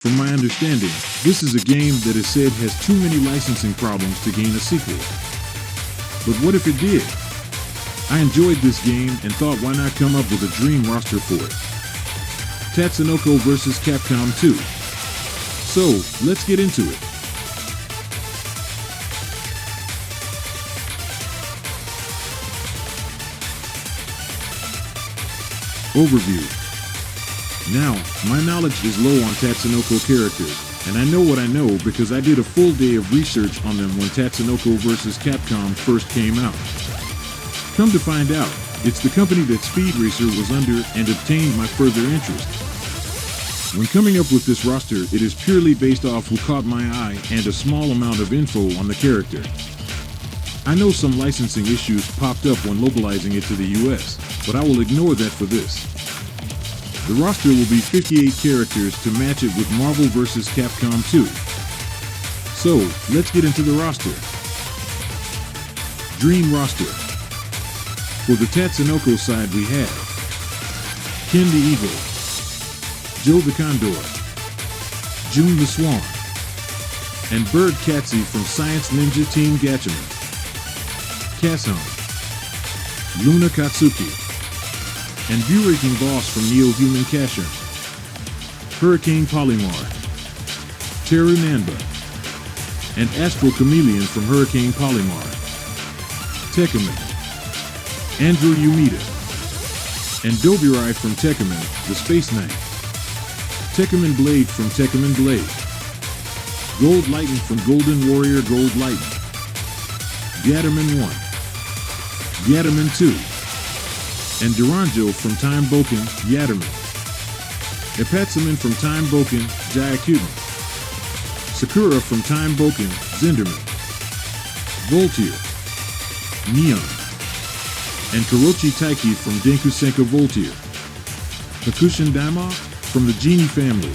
From my understanding, this is a game that is said has too many licensing problems to gain a sequel. But what if it did? I enjoyed this game and thought why not come up with a dream roster for it. Tatsunoko vs. Capcom 2. So, let's get into it. Overview. Now, my knowledge is low on Tatsunoko characters, and I know what I know because I did a full day of research on them when Tatsunoko vs. Capcom first came out. Come to find out, it's the company that Speed Racer was under and obtained my further interest. When coming up with this roster, it is purely based off who caught my eye and a small amount of info on the character. I know some licensing issues popped up when localizing it to the US, but I will ignore that for this. The roster will be 58 characters to match it with Marvel vs. Capcom 2. So, let's get into the roster. Dream roster. For the Tatsunoko side we have Ken the Eagle, Joe the Condor, June the Swan, and Bird Katsi from Science Ninja Team Gatchaman, Kassan, Luna Katsuki, and View-Raking Boss from Neo-Human Casher, Hurricane Polymar, Teru Nanba, and Astral Chameleon from Hurricane Polymar, Tekkaman, Andrew Umeda, and Doburai from Tekkaman, the Space Knight, Tekkaman Blade from Tekkaman Blade, Gold Lightning from Golden Warrior Gold Lightning, Gatterman 1, Gatterman 2, and Duranjo from Time Boken Yatterman, Epatsuman from Time Boken Jayakuten, Sakura from Time Boken Zenderman, Voltier, Neon, and Kurochi Taiki from Denku Senka Voltier, Hakushin Daima from the Genie family,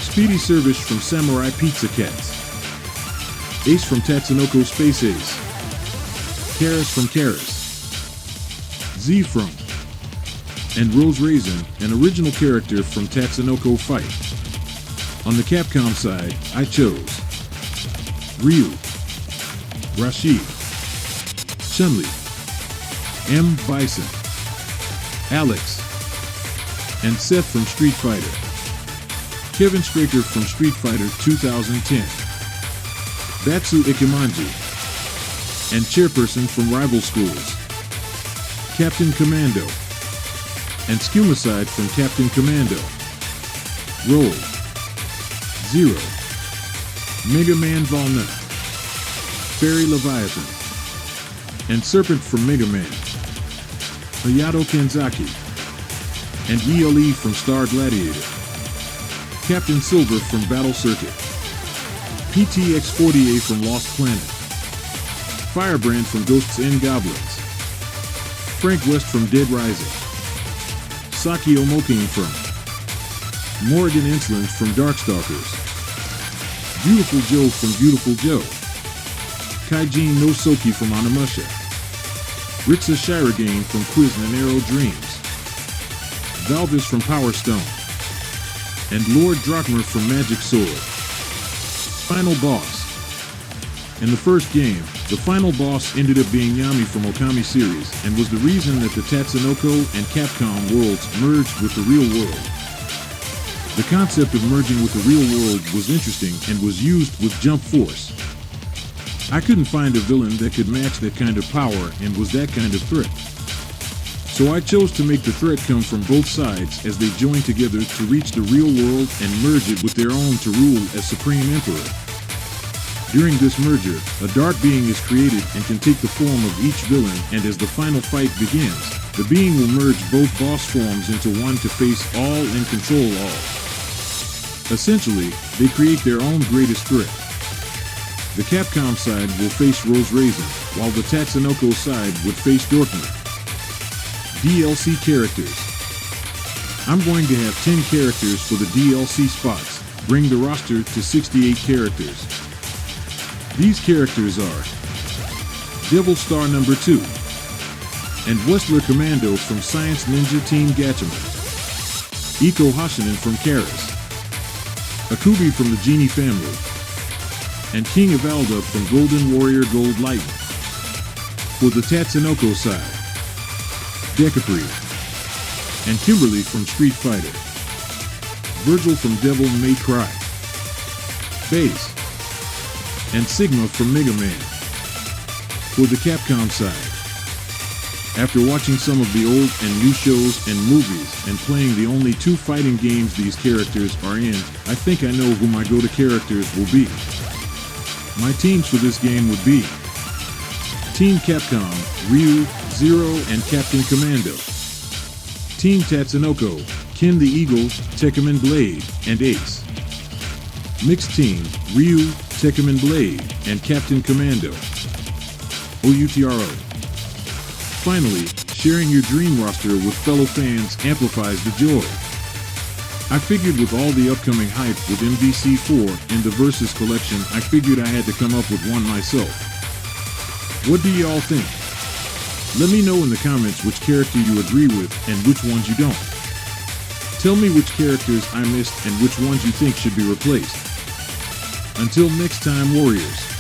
Speedy Service from Samurai Pizza Cats, Ace from Tatsunoko Space Ace, Karas from Karas, Z from, and Rose Raisin, an original character from Tatsunoko Fight. On the Capcom side, I chose Ryu, Rashid, Chun-Li, M. Bison, Alex, and Seth from Street Fighter, Kevin Straker from Street Fighter 2010, Batsu Ikemanji, and Chairperson from Rival Schools, Captain Commando, and Skewmicide from Captain Commando, Roll, Zero, Mega Man Volnut, Fairy Leviathan, and Serpent from Mega Man, Hayato Kenzaki, and ELE from Star Gladiator, Captain Silver from Battle Circuit, PTX-40A from Lost Planet, Firebrand from Ghosts and Goblins, Frank West from Dead Rising, Saki Omokane from Morrigan Insolence from Darkstalkers, Beautiful Joe from Beautiful Joe, Kaijin no Soki from Onimusha, Rixa Shirogane from Quiz and Arrow Dreams, Valvis from Power Stone, and Lord Drachmer from Magic Sword. Final boss. In the first game, the final boss ended up being Yami from Okami series and was the reason that the Tatsunoko and Capcom worlds merged with the real world. The concept of merging with the real world was interesting and was used with Jump Force. I couldn't find a villain that could match that kind of power and was that kind of threat. So I chose to make the threat come from both sides as they join together to reach the real world and merge it with their own to rule as Supreme Emperor. During this merger, a dark being is created and can take the form of each villain, and as the final fight begins, the being will merge both boss forms into one to face all and control all. Essentially, they create their own greatest threat. The Capcom side will face Rose Raisin, while the Tatsunoko side would face Dorkmer. DLC characters. I'm going to have 10 characters for the DLC spots, bring the roster to 68 characters. These characters are Devil Star number 2 and Westler Commando from Science Ninja Team Gatchaman, Iko Hashinen from Karas, Akubi from the Genie family, and King of Alda from Golden Warrior Gold Lightning. For the Tatsunoko side, Decapre and Kimberly from Street Fighter, Virgil from Devil May Cry, Base, and Sigma from Mega Man. For the Capcom side, after watching some of the old and new shows and movies and playing the only 2 fighting games these characters are in, I think I know who my go-to characters will be. My teams for this game would be Team Capcom, Ryu, Zero, and Captain Commando. Team Tatsunoko, Ken the Eagle, Tekkaman Blade, and Ace. Mixed Team, Ryu, Tekkaman Blade, and Captain Commando. OUTRO. Finally, sharing your dream roster with fellow fans amplifies the joy. I figured with all the upcoming hype with MDC4 and the Versus collection, I figured I had to come up with one myself. What do y'all think? Let me know in the comments which character you agree with and which ones you don't. Tell me which characters I missed and which ones you think should be replaced. Until next time, Warriors.